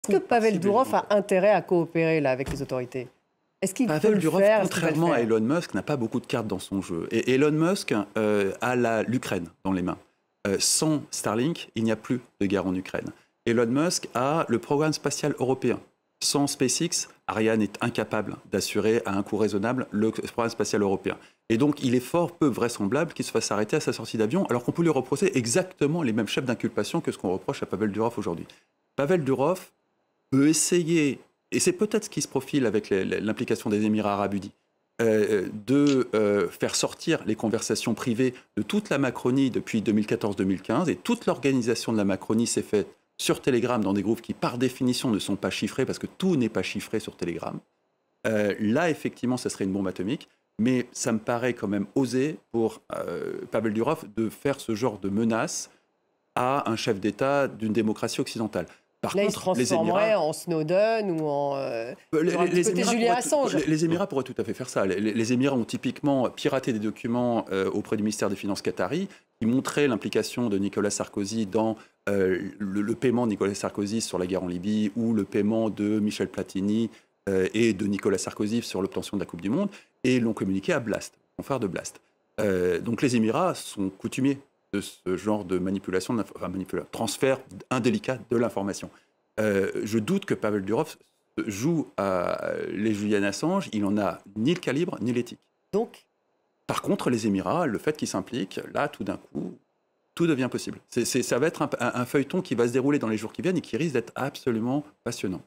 Est-ce que Pavel Durov a intérêt à coopérer là, avec les autorités? Est-ce qu'il peut le Durov, faire? contrairement à Elon Musk, n'a pas beaucoup de cartes dans son jeu. Et Elon Musk a l'Ukraine dans les mains. Sans Starlink, il n'y a plus de guerre en Ukraine. Elon Musk a le programme spatial européen. Sans SpaceX, Ariane est incapable d'assurer à un coût raisonnable le programme spatial européen. Et donc, il est fort peu vraisemblable qu'il se fasse arrêter à sa sortie d'avion, alors qu'on peut lui reprocher exactement les mêmes chefs d'inculpation que ce qu'on reproche à Pavel Durov aujourd'hui. Pavel Durov peut essayer, et c'est peut-être ce qui se profile avec l'implication des Émirats arabes unis, de faire sortir les conversations privées de toute la Macronie depuis 2014-2015, et toute l'organisation de la Macronie s'est faite sur Telegram dans des groupes qui, par définition, ne sont pas chiffrés, parce que tout n'est pas chiffré sur Telegram. Là, effectivement, ça serait une bombe atomique, mais ça me paraît quand même osé pour Pavel Durov de faire ce genre de menace à un chef d'État d'une démocratie occidentale. Par là, contre, il se transformerait en Snowden ou en côté Julian Assange. Les Émirats pourraient tout à fait faire ça. Les Émirats ont typiquement piraté des documents auprès du ministère des Finances qatari qui montraient l'implication de Nicolas Sarkozy dans le paiement de Nicolas Sarkozy sur la guerre en Libye ou le paiement de Michel Platini et de Nicolas Sarkozy sur l'obtention de la Coupe du Monde, et l'ont communiqué à Blast, confrère de Blast. Donc les Émirats sont coutumiers de ce genre de manipulation, transfert indélicat de l'information. Je doute que Pavel Durov joue à les Julian Assange, il n'en a ni le calibre ni l'éthique. Donc, par contre, les Émirats, le fait qu'ils s'impliquent, là, tout d'un coup, tout devient possible. Ça va être un feuilleton qui va se dérouler dans les jours qui viennent et qui risque d'être absolument passionnant.